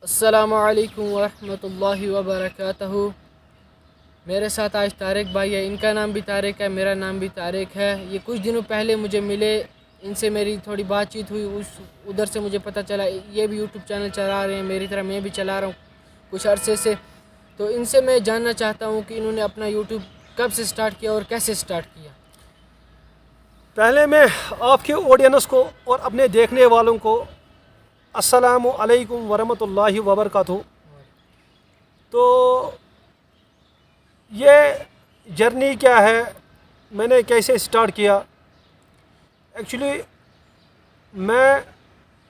السلام علیکم ورحمۃ اللہ وبرکاتہ۔ میرے ساتھ آج طارق بھائی ہے، ان کا نام بھی طارق ہے، میرا نام بھی طارق ہے۔ یہ کچھ دنوں پہلے مجھے ملے، ان سے میری تھوڑی بات چیت ہوئی، ادھر سے مجھے پتہ چلا یہ بھی یوٹیوب چینل چلا رہے ہیں، میری طرح میں بھی چلا رہا ہوں کچھ عرصے سے۔ تو ان سے میں جاننا چاہتا ہوں کہ انہوں نے اپنا یوٹیوب کب سے سٹارٹ کیا اور کیسے سٹارٹ کیا۔ پہلے میں آپ کے آڈینس کو اور اپنے دیکھنے والوں کو السلام علیکم ورحمۃ اللہ وبرکاتہ۔ تو یہ جرنی کیا ہے، میں نے کیسے سٹارٹ کیا؟ ایکچولی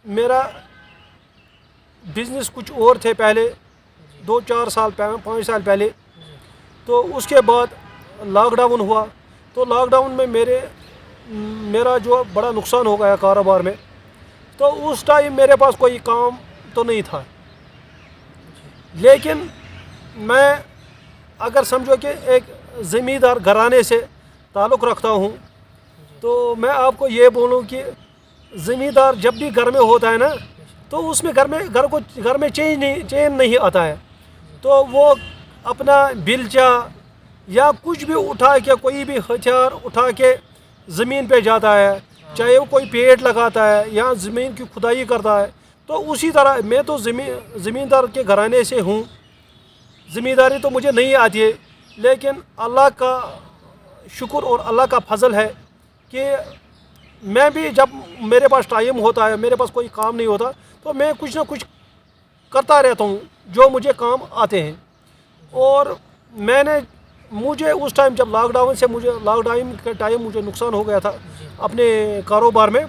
میرا بزنس کچھ اور تھے پہلے، 5 سال پہلے۔ تو اس کے بعد لاک ڈاؤن ہوا، تو لاک ڈاؤن میں میرا جو بڑا نقصان ہو گیا کاروبار میں۔ تو اس ٹائم میرے پاس کوئی کام تو نہیں تھا، لیکن میں اگر سمجھو کہ ایک زمیندار گھرانے سے تعلق رکھتا ہوں، تو میں آپ کو یہ بولوں کہ زمیندار جب بھی گھر میں ہوتا ہے نا، تو اس میں گھر میں چین نہیں آتا ہے۔ تو وہ اپنا بیلچا یا کچھ بھی اٹھا کے، کوئی بھی ہتھیار اٹھا کے زمین پہ جاتا ہے، چاہے وہ کوئی پیڑ لگاتا ہے یا زمین کی کھدائی کرتا ہے۔ تو اسی طرح میں تو زمیندار کے گھرانے سے ہوں، زمینداری تو مجھے نہیں آتی ہے، لیکن اللہ کا شکر اور اللہ کا فضل ہے کہ میں بھی جب میرے پاس ٹائم ہوتا ہے، میرے پاس کوئی کام نہیں ہوتا، تو میں کچھ نہ کچھ کرتا رہتا ہوں جو مجھے کام آتے ہیں۔ اور مجھے اس ٹائم جب لاک ڈاؤن کے ٹائم مجھے نقصان ہو گیا تھا اپنے کاروبار میں،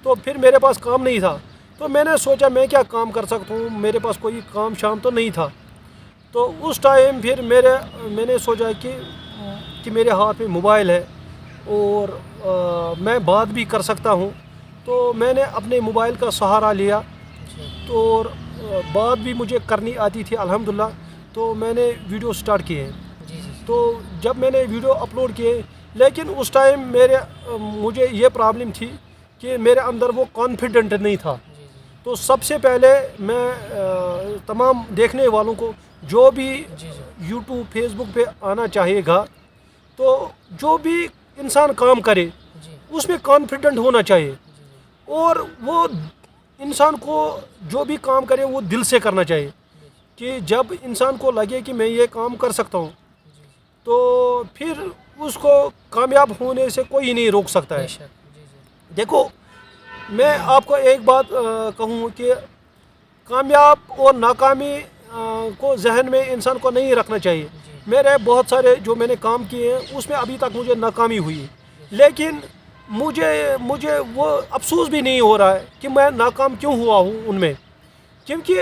تو پھر میرے پاس کام نہیں تھا۔ تو میں نے سوچا میں کیا کام کر سکتا ہوں، میرے پاس کوئی کام شام تو نہیں تھا۔ تو اس ٹائم پھر میں نے سوچا کہ میرے ہاتھ میں موبائل ہے اور میں بات بھی کر سکتا ہوں۔ تو میں نے اپنے موبائل کا سہارا لیا، تو اور بات بھی مجھے کرنی آتی تھی الحمدللہ۔ تو میں نے ویڈیو سٹارٹ کیے۔ تو جب میں نے ویڈیو اپلوڈ کیے، لیکن اس ٹائم مجھے یہ پرابلم تھی کہ میرے اندر وہ کانفیڈنٹ نہیں تھا۔ تو سب سے پہلے میں تمام دیکھنے والوں کو، جو بھی یوٹیوب فیس بک پہ آنا چاہے گا، تو جو بھی انسان کام کرے اس میں کانفیڈنٹ ہونا چاہیے، اور وہ انسان کو جو بھی کام کرے وہ دل سے کرنا چاہیے، کہ جب انسان کو لگے کہ میں یہ کام کر سکتا ہوں، تو پھر اس کو کامیاب ہونے سے کوئی نہیں روک سکتا ہے۔ دیکھو، میں آپ کو ایک بات کہوں کہ کامیاب اور ناکامی کو ذہن میں انسان کو نہیں رکھنا چاہیے۔ میرے بہت سارے جو میں نے کام کیے ہیں، اس میں ابھی تک مجھے ناکامی ہوئی، لیکن مجھے وہ افسوس بھی نہیں ہو رہا ہے کہ میں ناکام کیوں ہوا ہوں ان میں، کیونکہ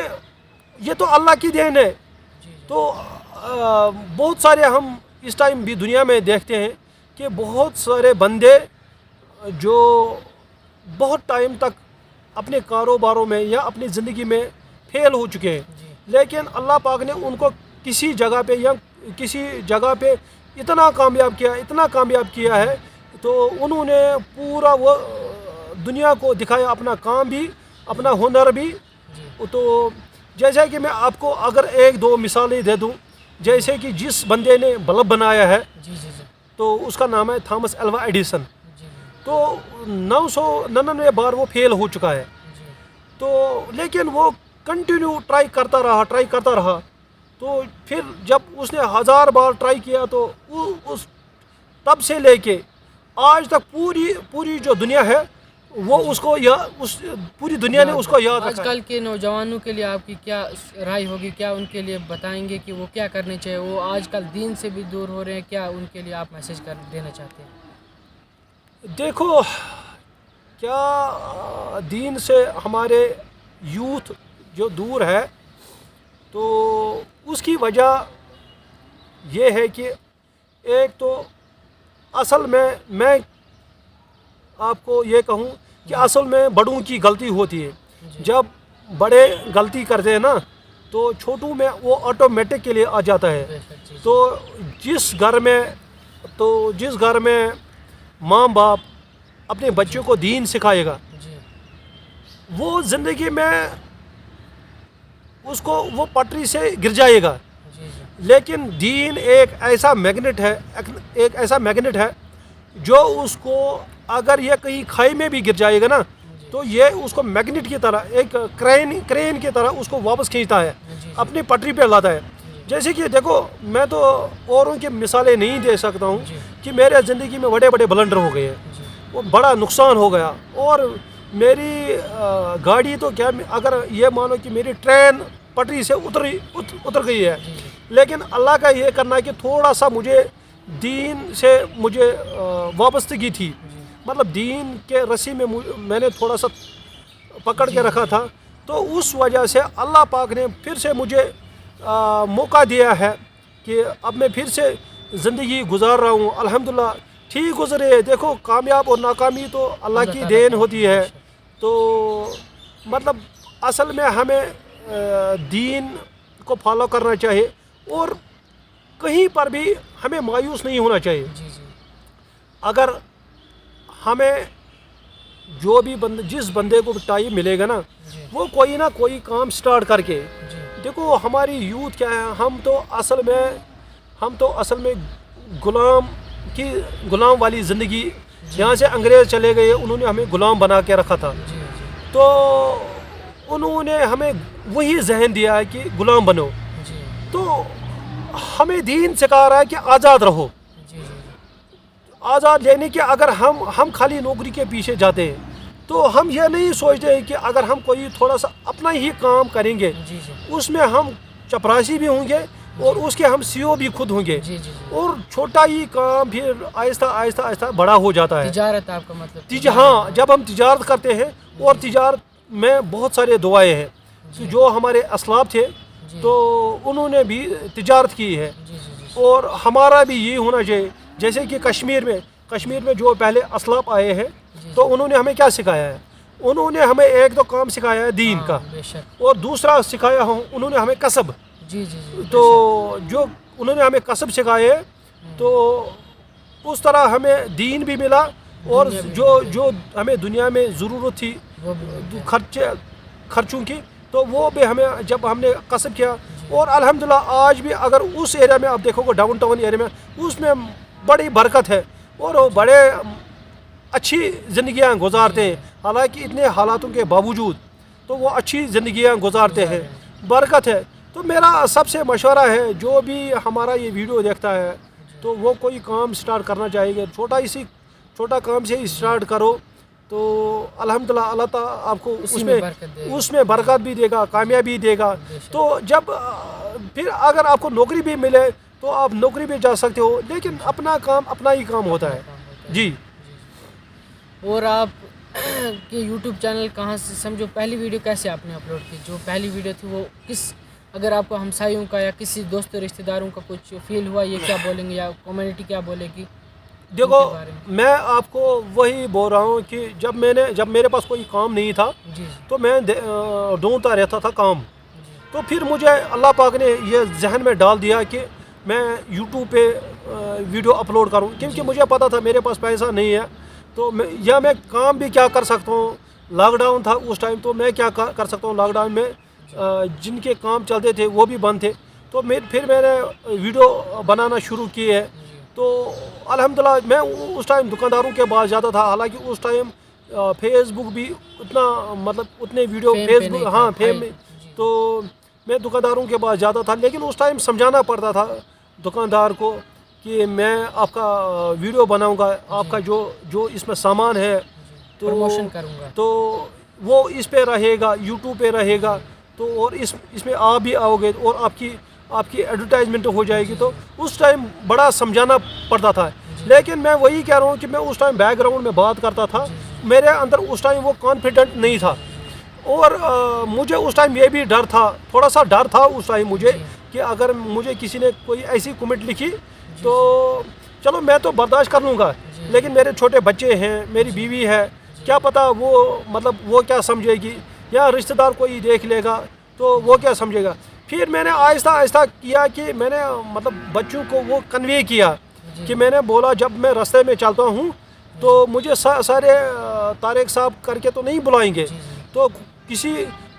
یہ تو اللہ کی دین ہے۔ تو بہت سارے ہم اس ٹائم بھی دنیا میں دیکھتے ہیں کہ بہت سارے بندے جو بہت ٹائم تک اپنے کاروباروں میں یا اپنی زندگی میں فیل ہو چکے ہیں، لیکن اللہ پاک نے ان کو کسی جگہ پہ اتنا کامیاب کیا ہے، تو انہوں نے پورا وہ دنیا کو دکھایا، اپنا کام بھی، اپنا ہنر بھی۔ تو جیسا کہ میں آپ کو اگر 1-2 مثالیں دے دوں، جیسے کہ جس بندے نے بلب بنایا ہے، تو اس کا نام ہے تھامس ایلوا ایڈیسن۔ تو 999 بار وہ فیل ہو چکا ہے، تو لیکن وہ کنٹینیو ٹرائی کرتا رہا۔ تو پھر جب اس نے 1000 بار ٹرائی کیا، تو تب سے لے کے آج تک پوری جو دنیا ہے، وہ پوری دنیا نے اس کو یاد رکھا ہے۔ آج کل کے نوجوانوں کے لیے آپ کی کیا رائے ہوگی؟ کیا ان کے لیے بتائیں گے کہ وہ کیا کرنے چاہیے؟ وہ آج کل دین سے بھی دور ہو رہے ہیں، کیا ان کے لیے آپ میسیج دینا چاہتے ہیں؟ دیکھو، کیا دین سے ہمارے یوتھ جو دور ہے، تو اس کی وجہ یہ ہے کہ ایک تو اصل میں آپ کو یہ کہوں کہ اصل میں بڑوں کی غلطی ہوتی ہے۔ جب بڑے غلطی کرتے ہیں نا، تو چھوٹوں میں وہ آٹومیٹک کے لیے آ جاتا ہے۔ تو جس گھر میں ماں باپ اپنے بچوں کو دین سکھائے گا، وہ زندگی میں اس کو وہ پٹری سے گر جائے گا. جی جی لیکن دین ایک ایسا میگنیٹ ہے، ایک ایسا میگنیٹ ہے جو اس کو اگر یہ کہیں کھائی میں بھی گر جائے گا نا تو یہ اس کو میگنیٹ کی طرح ایک کرین کی طرح اس کو واپس کھینچتا ہے، اپنی پٹری پہ لاتا ہے. جیسے کہ دیکھو میں تو اوروں کی مثالیں نہیں دے سکتا ہوں کہ میرے زندگی میں بڑے بڑے بلنڈر ہو گئے ہیں، وہ بڑا نقصان ہو گیا، اور میری گاڑی تو کیا، اگر یہ مانو کہ میری ٹرین پٹری سے اتر گئی ہے، لیکن اللہ کا یہ کرنا ہے کہ تھوڑا سا مجھے دین سے مجھے وابستگی تھی، مطلب دین کے رسی میں میں نے تھوڑا سا پکڑ کے رکھا تھا، تو اس وجہ سے اللہ پاک نے پھر سے مجھے موقع دیا ہے کہ اب میں پھر سے زندگی گزار رہا ہوں. الحمدللہ ٹھیک گزرے. دیکھو کامیاب اور ناکامی تو اللہ کی دین ہوتی ہے. تو مطلب اصل میں ہمیں دین کو فالو کرنا چاہیے اور کہیں پر بھی ہمیں مایوس نہیں ہونا چاہیے. اگر ہمیں جو بھی جس بندے کو ٹائم ملے گا نا وہ کوئی نہ کوئی کام سٹارٹ کر کے، دیکھو ہماری یوتھ کیا ہے، ہم تو اصل میں غلام والی زندگی، یہاں سے انگریز چلے گئے، انہوں نے ہمیں غلام بنا کے رکھا تھا، تو انہوں نے ہمیں وہی ذہن دیا ہے کہ غلام بنو. تو ہمیں دین سکھا رہا ہے کہ آزاد رہو. آزاد یعنی کہ اگر ہم خالی نوکری کے پیچھے جاتے ہیں تو ہم یہ نہیں سوچتے ہیں کہ اگر ہم کوئی تھوڑا سا اپنا ہی کام کریں گے اس میں ہم چپراسی بھی ہوں گے اور اس کے ہم سی او بھی خود ہوں گے، اور چھوٹا ہی کام پھر آہستہ آہستہ بڑا ہو جاتا ہے. تجارت آپ کا مطلب؟ ہاں، جب ہم تجارت کرتے ہیں، اور تجارت میں بہت سارے دعائیں ہیں، جو ہمارے اسلاف تھے تو انہوں نے بھی تجارت کی ہے، اور ہمارا بھی یہ ہونا چاہیے. جیسے کہ کشمیر میں جو پہلے اسلاف آئے ہیں تو انہوں نے ہمیں کیا سکھایا ہے؟ انہوں نے ہمیں ایک تو کام سکھایا ہے دین کا، اور دوسرا سکھایا انہوں نے ہمیں کسب. تو جو انہوں نے ہمیں کسب سکھائے تو اس طرح ہمیں دین بھی ملا، اور جو ہمیں دنیا میں ضرورت تھی خرچوں کی تو وہ بھی ہمیں جب ہم نے کسب کیا. اور الحمدللہ آج بھی اگر اس ایریا میں آپ دیکھو گے، ڈاؤن ٹاؤن ایریا میں، اس میں بڑی برکت ہے اور وہ بڑے اچھی زندگیاں گزارتے ہیں. حالانکہ اتنے حالاتوں کے باوجود تو وہ اچھی زندگیاں گزارتے ہیں، برکت ہے. تو میرا سب سے مشورہ ہے، جو بھی ہمارا یہ ویڈیو دیکھتا ہے تو وہ کوئی کام سٹارٹ کرنا چاہیے گا، چھوٹا کام سے ہی سٹارٹ کرو تو الحمدللہ اللہ تعالیٰ آپ کو اس میں برکت بھی دے گا، کامیابی دے گا. تو جب پھر اگر آپ کو نوکری بھی ملے تو آپ نوکری بھی جا سکتے ہو، لیکن اپنا کام اپنا ہی کام ہوتا ہے. جی. اور آپ کے یوٹیوب چینل کہاں سے، سمجھو پہلی ویڈیو کیسے آپ نے اپلوڈ کی؟ جو پہلی ویڈیو تھی وہ اگر آپ کو ہمسایوں کا یا کسی دوست رشتہ داروں کا کچھ فیل ہوا، یہ کیا بولیں گے یا کمیونٹی کیا بولے گی؟ دیکھو میں آپ کو وہی بول رہا ہوں کہ جب میرے پاس کوئی کام نہیں تھا تو میں ڈھونڈتا رہتا تھا کام. تو پھر مجھے اللہ پاک نے یہ ذہن میں ڈال دیا کہ میں یوٹیوب پہ ویڈیو اپلوڈ کروں، کیونکہ مجھے پتا تھا میرے پاس پیسہ نہیں ہے تو میں کام بھی کیا کر سکتا ہوں. لاک ڈاؤن تھا اس ٹائم، تو میں کیا کر سکتا ہوں؟ لاک ڈاؤن میں جن کے کام چلتے تھے وہ بھی بند تھے، تو پھر میں نے ویڈیو بنانا شروع کی ہے. تو الحمدللہ میں اس ٹائم دکانداروں کے پاس جاتا تھا، حالانکہ اس ٹائم فیس بک بھی اتنے ویڈیو فیس بک فیم، تو میں دکانداروں کے پاس جاتا تھا، لیکن اس ٹائم سمجھانا پڑتا تھا دکاندار کو کہ میں آپ کا ویڈیو بناؤں گا، آپ کا جو اس میں سامان ہے تو پروموشن کروں گا، تو وہ اس پہ رہے گا، یوٹیوب پہ رہے گا، تو اور اس میں آپ بھی آؤ گے اور آپ کی ایڈورٹائزمنٹ ہو جائے گی. تو اس ٹائم بڑا سمجھانا پڑتا تھا. لیکن میں وہی کہہ رہا ہوں کہ میں اس ٹائم بیک گراؤنڈ میں بات کرتا تھا، میرے اندر اس ٹائم وہ کانفیڈنٹ نہیں تھا، اور مجھے اس ٹائم یہ بھی ڈر تھا، تھوڑا سا ڈر تھا اس ٹائم مجھے کہ اگر مجھے کسی نے کوئی ایسی کمنٹ لکھی تو چلو میں تو برداشت کر لوں گا، لیکن میرے چھوٹے بچے ہیں، میری بیوی ہے، کیا پتہ وہ کیا سمجھے گی، یا رشتہ دار کوئی دیکھ لے گا تو وہ کیا سمجھے گا. پھر میں نے آہستہ آہستہ کیا کہ میں نے بچوں کو وہ کنوے کیا کہ میں نے بولا جب میں راستے میں چلتا ہوں تو مجھے سارے طارق صاحب کر کے تو نہیں بلائیں گے، تو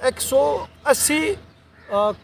180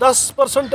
10%